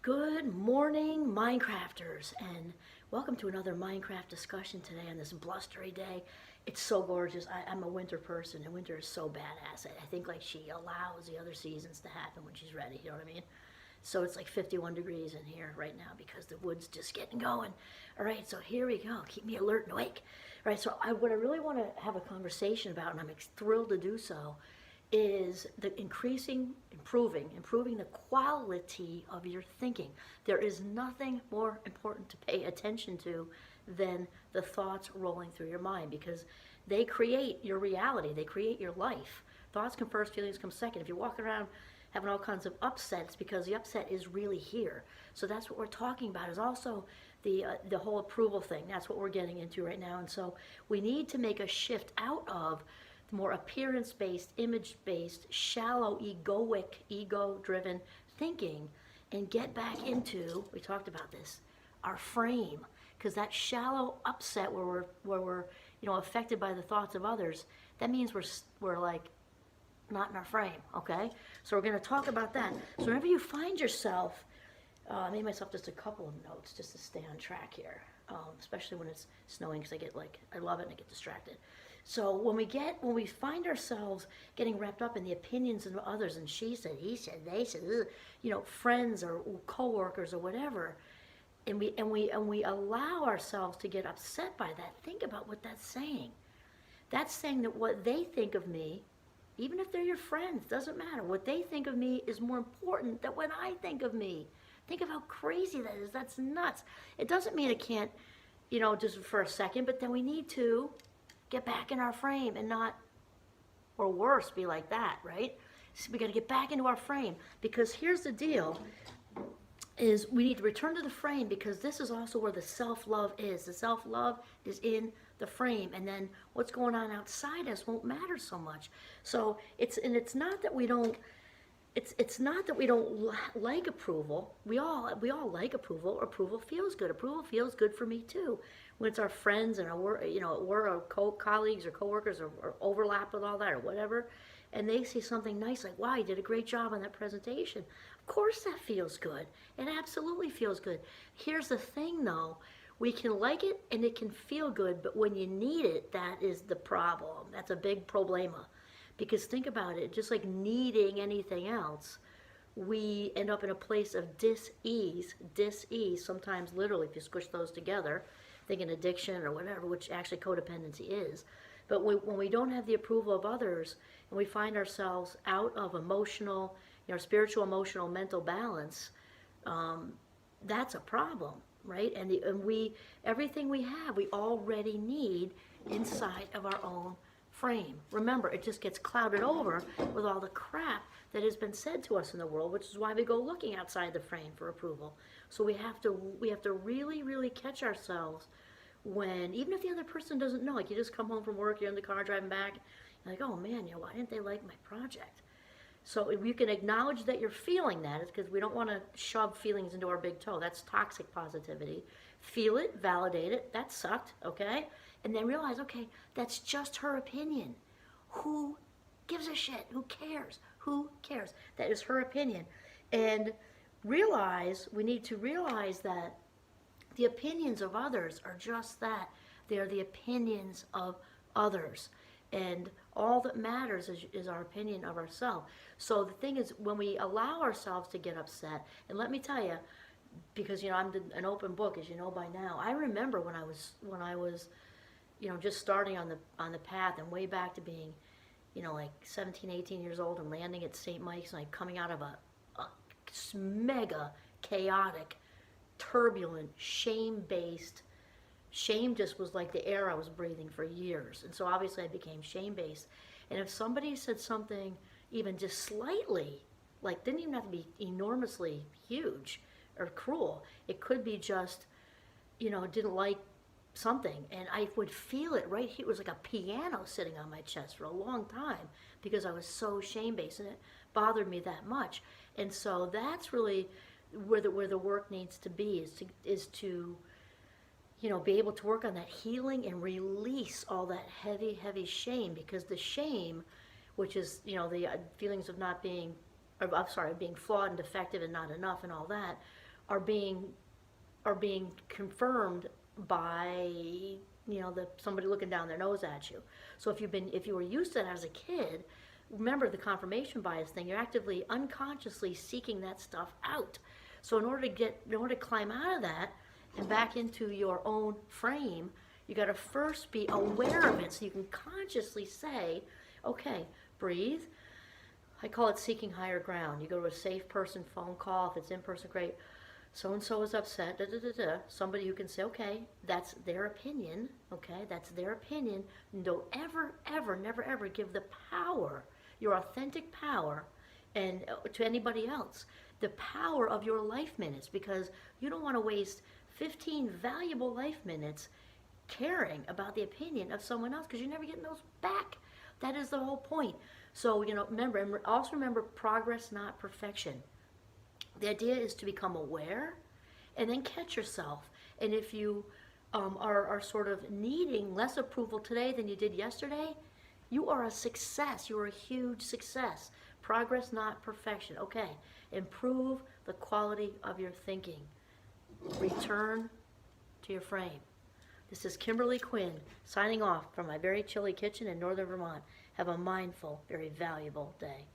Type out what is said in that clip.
Good morning, Minecrafters, and welcome to another Minecraft discussion today on this blustery day. It's so gorgeous. I'm a winter person, and winter is so badass. I think like she allows the other seasons to happen when she's ready, you know what I mean? So it's like 51 degrees in here right now because the wood's just getting going. All right, so here we go. Keep me alert and awake. All right, so what I really want to have a conversation about, and I'm thrilled to do so, is the improving the quality of your thinking. There is nothing more important to pay attention to than the thoughts rolling through your mind, because they create your reality, they create your life. Thoughts come first, feelings come second. If you're walking around having all kinds of upsets, because the upset is really here. So that's what we're talking about, is also the whole approval thing. That's what we're getting into right now. And so we need to make a shift out of the more appearance-based, image-based, shallow, egoic, ego-driven thinking, and get back into, we talked about this, our frame. Because that shallow upset where we're affected by the thoughts of others, that means we're like not in our frame, okay? So we're going to talk about that. So whenever you find yourself, I made myself just a couple of notes just to stay on track here, especially when it's snowing, because I love it and I get distracted. So when we find ourselves getting wrapped up in the opinions of others, and she said, he said, they said, friends or coworkers or whatever, and we allow ourselves to get upset by that, think about what that's saying. That's saying that what they think of me, even if they're your friends, doesn't matter. What they think of me is more important than what I think of me. Think of how crazy that is. That's nuts. It doesn't mean it can't, just for a second, but then we need to get back in our frame and not, or worse, be like that, right? So we got to get back into our frame, because here's the deal, is we need to return to the frame, because this is also where the self-love is. The self-love is in the frame, and then what's going on outside us won't matter so much. So it's not that we don't like approval. We all like approval. Approval feels good. Approval feels good for me too. When it's our friends and our at work, our colleagues or coworkers or overlap with all that or whatever, and they say something nice like, "Wow, you did a great job on that presentation." Of course that feels good. It absolutely feels good. Here's the thing though, we can like it and it can feel good, but when you need it, that is the problem. That's a big problema. Because think about it, just like needing anything else, we end up in a place of dis-ease, sometimes literally if you squish those together, thinking addiction or whatever, which actually codependency is. But when we don't have the approval of others, and we find ourselves out of emotional, spiritual, emotional, mental balance, that's a problem, right? And everything we have, we already need inside of our own frame. Remember, it just gets clouded over with all the crap that has been said to us in the world, which is why we go looking outside the frame for approval. So we have to really, really catch ourselves when, even if the other person doesn't know, like you just come home from work, you're in the car driving back, you're like, oh man, why didn't they like my project? So if you can acknowledge that you're feeling that, it's because we don't want to shove feelings into our big toe. That's toxic positivity. Feel it, validate it, that sucked, okay? And then realize, okay, that's just her opinion. Who gives a shit? Who cares? Who cares? That is her opinion. And we need to realize that the opinions of others are just that. They are the opinions of others. And all that matters is our opinion of ourselves. So the thing is, when we allow ourselves to get upset, and let me tell you, because I'm an open book, as you know by now. I remember when I was just starting on the path, and way back to being, like 17, 18 years old, and landing at St. Mike's, and like coming out of a mega chaotic, turbulent, shame-based. Shame just was like the air I was breathing for years, and so obviously I became shame-based. And if somebody said something even just slightly, like didn't even have to be enormously huge or cruel, it could be just, didn't like something, and I would feel it right here. It was like a piano sitting on my chest for a long time, because I was so shame-based, and it bothered me that much. And so that's really where the work needs to be, is to be able to work on that healing and release all that heavy shame, because the shame, which is the feelings of not being, being flawed and defective and not enough and all that, are being confirmed by somebody looking down their nose at you. So if you were used to that as a kid, remember the confirmation bias thing. You're actively unconsciously seeking that stuff out. So in order to climb out of that and back into your own frame, you got to first be aware of it so you can consciously say, okay, breathe. I call it seeking higher ground. You go to a safe person phone call. If it's in person, great. So and so is upset. Da, da, da, da. Somebody who can say, okay, that's their opinion. Okay, that's their opinion. And don't ever, ever, never, ever give the power, your authentic power, and to anybody else, the power of your life minutes, because you don't want to waste 15 valuable life minutes caring about the opinion of someone else, because you're never getting those back. That is the whole point. So, remember, and also remember, progress, not perfection. The idea is to become aware and then catch yourself. And if you are sort of needing less approval today than you did yesterday, you are a success. You are a huge success. Progress, not perfection. Okay, improve the quality of your thinking. Return to your frame. This is Kimberly Quinn signing off from my very chilly kitchen in northern Vermont. Have a mindful, very valuable day.